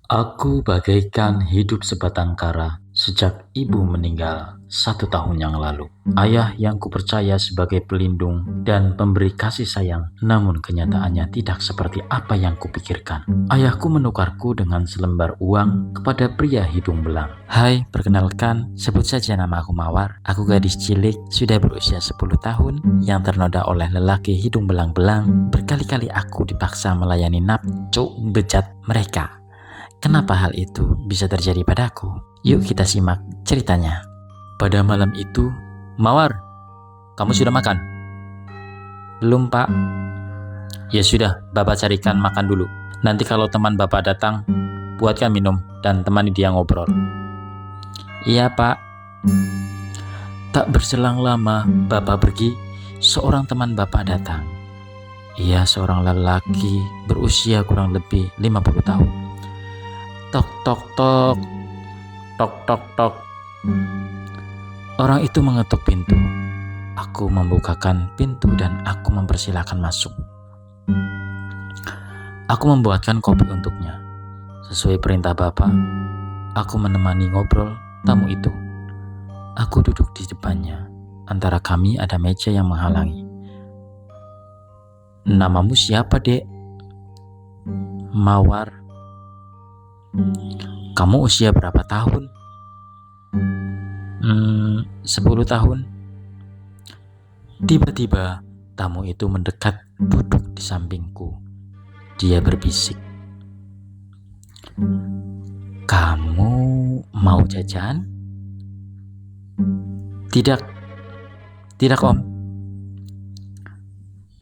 Aku bagaikan hidup sebatang kara sejak ibu meninggal 1 tahun yang lalu. Ayah yang kupercaya sebagai pelindung dan pemberi kasih sayang, namun kenyataannya tidak seperti apa yang kupikirkan. Ayahku menukarku dengan selembar uang kepada pria hidung belang. Hai, perkenalkan, sebut saja nama aku Mawar. Aku gadis cilik, sudah berusia 10 tahun, yang ternoda oleh lelaki hidung belang-belang. Berkali-kali aku dipaksa melayani nafsu bejat mereka. Kenapa hal itu bisa terjadi padaku? Yuk kita simak ceritanya. Pada malam itu, Mawar, kamu sudah makan? Belum, Pak. Ya sudah, Bapak carikan makan dulu. Nanti kalau teman Bapak datang, buatkan minum dan temani dia ngobrol. Iya, Pak. Tak berselang lama, Bapak pergi, seorang teman Bapak datang. Ia seorang lelaki berusia kurang lebih 50 tahun. Tok tok tok, tok tok tok. Orang itu mengetuk pintu. Aku membukakan pintu dan aku mempersilahkan masuk. Aku membuatkan kopi untuknya. Sesuai perintah Bapak, aku menemani ngobrol tamu itu. Aku duduk di depannya. Antara kami ada meja yang menghalangi. Namamu siapa, Dek? Mawar. Kamu usia berapa tahun? 10 tahun. Tiba-tiba tamu itu mendekat duduk di sampingku. Dia berbisik. Kamu mau jajan? Tidak. Tidak, Om.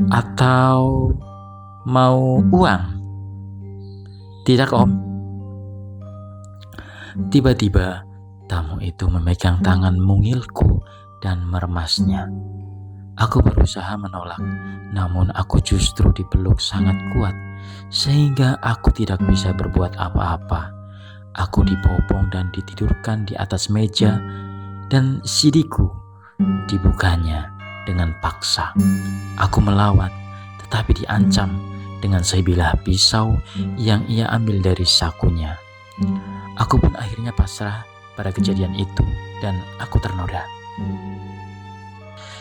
Atau mau uang? Tidak, Om. Tiba-tiba tamu itu memegang tangan mungilku dan meremasnya. Aku berusaha menolak, namun aku justru dipeluk sangat kuat, sehingga aku tidak bisa berbuat apa-apa. Aku dibopong dan ditidurkan di atas meja, dan sidiku dibukanya dengan paksa. Aku melawan, tetapi diancam dengan sebilah pisau yang ia ambil dari sakunya. Aku pun akhirnya pasrah pada kejadian itu dan aku ternoda.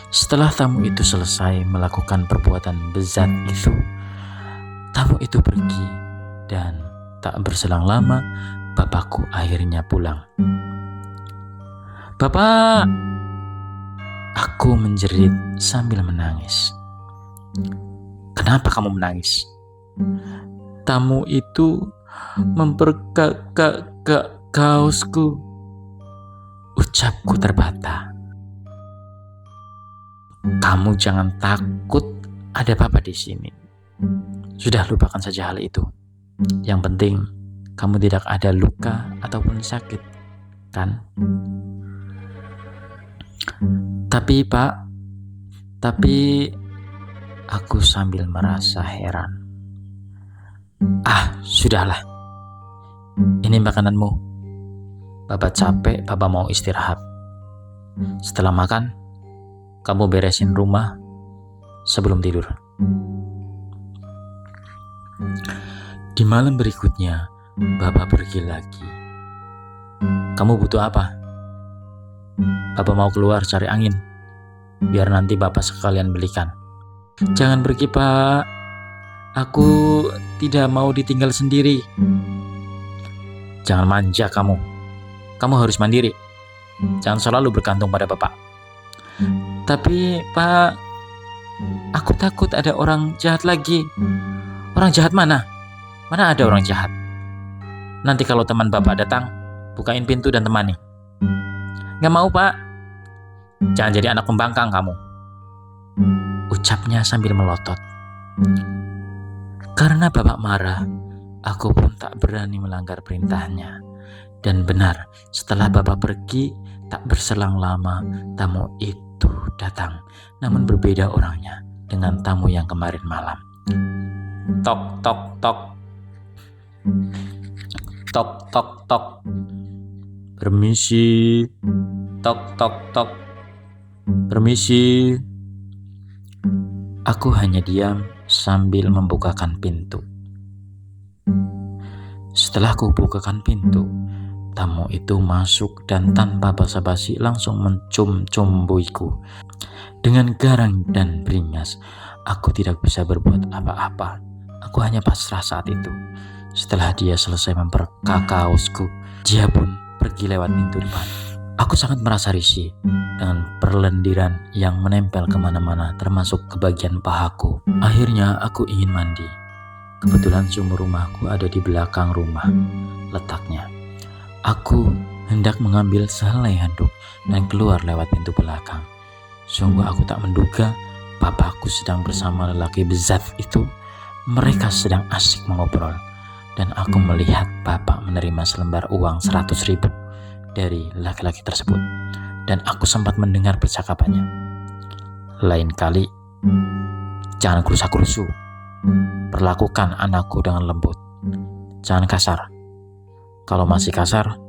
Setelah tamu itu selesai melakukan perbuatan bezat itu, tamu itu pergi dan tak berselang lama bapakku akhirnya pulang. Bapak! Aku menjerit sambil menangis. Kenapa kamu menangis? Tamu itu memperkak kaosku. Ucapku terbata. Kamu jangan takut, ada Papa di sini. Sudah, lupakan saja hal itu. Yang penting kamu tidak ada luka ataupun sakit, kan? Tapi Pak, aku sambil merasa heran. Sudahlah. Ini makananmu. Bapak capek, Bapak mau istirahat. Setelah makan, kamu beresin rumah sebelum tidur. Di malam berikutnya, Bapak pergi lagi. Kamu butuh apa? Bapak mau keluar cari angin. Biar nanti Bapak sekalian belikan. Jangan pergi, Pak. Aku tidak mau ditinggal sendiri. Jangan manja kamu. Kamu harus mandiri. Jangan selalu bergantung pada Bapak. Tapi, Pak, aku takut ada orang jahat lagi. Orang jahat mana? Mana ada orang jahat? Nanti kalau teman Bapak datang, bukain pintu dan temani. Gak mau, Pak. Jangan jadi anak pembangkang kamu. Ucapnya sambil melotot. Karena Bapak marah, aku pun tak berani melanggar perintahnya. Dan benar, setelah Bapak pergi, tak berselang lama, tamu itu datang. Namun berbeda orangnya dengan tamu yang kemarin malam. Tok, tok, tok. Tok, tok, tok. Permisi. Tok, tok, tok. Permisi. Aku hanya diam sambil membukakan pintu. Setelah kubukakan pintu, tamu itu masuk dan tanpa basa-basi langsung mencumbuiku. Dengan garang dan beringas, aku tidak bisa berbuat apa-apa. Aku hanya pasrah saat itu. Setelah dia selesai memperka kaosku, dia pun pergi lewat pintu depan. Aku sangat merasa risih dengan perlendiran yang menempel kemana-mana, termasuk ke bagian pahaku. Akhirnya aku ingin mandi. Kebetulan sumur rumahku ada di belakang rumah letaknya. Aku hendak mengambil sehelai handuk dan keluar lewat pintu belakang. Sungguh aku tak menduga papaku sedang bersama lelaki bezat itu. Mereka sedang asik mengobrol. Dan aku melihat bapak menerima selembar uang 100.000 dari laki-laki tersebut. Dan aku sempat mendengar percakapannya. Lain kali, jangan kerusa-kerusu. Perlakukan anakku dengan lembut. Jangan kasar. Kalau masih kasar,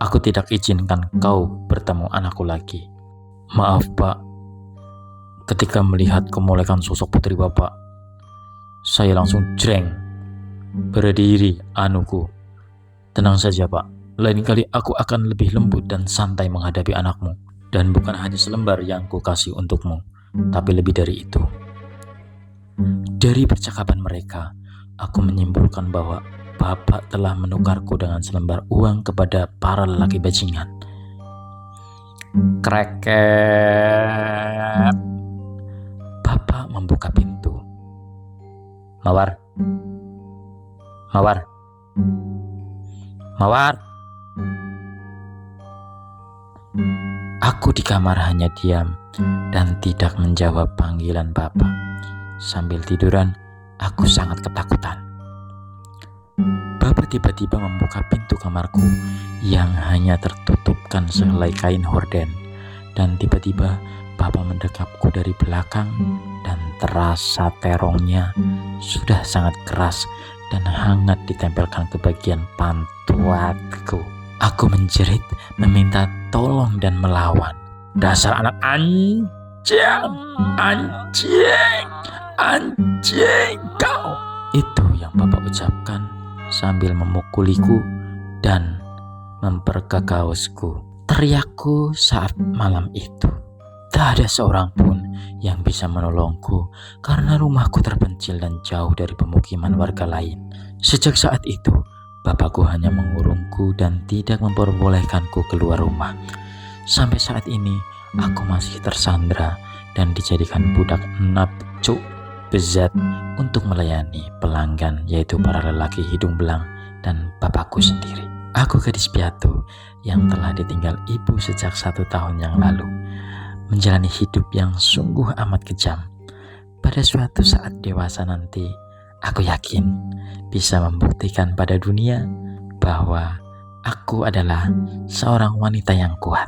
aku tidak izinkan kau bertemu anakku lagi. Maaf, Pak. Ketika melihat kemolekan sosok putri Bapak, saya langsung jreng. Berdiri, anuku. Tenang saja, Pak. Lain kali aku akan lebih lembut dan santai menghadapi anakmu. Dan bukan hanya selembar yang kukasih untukmu, tapi lebih dari itu. Dari percakapan mereka, aku menyimpulkan bahwa Bapak telah menukarku dengan selembar uang kepada para lelaki bajingan. Kreket. Bapak membuka pintu. Mawar. Mawar. Mawar. Aku di kamar hanya diam dan tidak menjawab panggilan Bapak. Sambil tiduran, aku sangat ketakutan. Bapak tiba-tiba membuka pintu kamarku yang hanya tertutupkan sehelai kain horden. Dan tiba-tiba Bapak mendekapku dari belakang dan terasa terongnya sudah sangat keras dan hangat ditempelkan ke bagian pantatku. Aku menjerit, meminta tolong dan melawan. Dasar anak anjing, anjing kau. Itu yang Bapak ucapkan sambil memukuliku dan memperka kaosku. Teriakku saat malam itu. Tak ada seorang pun yang bisa menolongku karena rumahku terpencil dan jauh dari pemukiman warga lain. Sejak saat itu, bapakku hanya mengurungku dan tidak memperbolehkanku keluar rumah. Sampai saat ini, aku masih tersandra dan dijadikan budak napcuk bezat untuk melayani pelanggan, yaitu para lelaki hidung belang dan bapakku sendiri. Aku gadis piatu yang telah ditinggal ibu sejak 1 tahun yang lalu, menjalani hidup yang sungguh amat kejam. Pada suatu saat dewasa nanti, aku yakin bisa membuktikan pada dunia bahwa aku adalah seorang wanita yang kuat.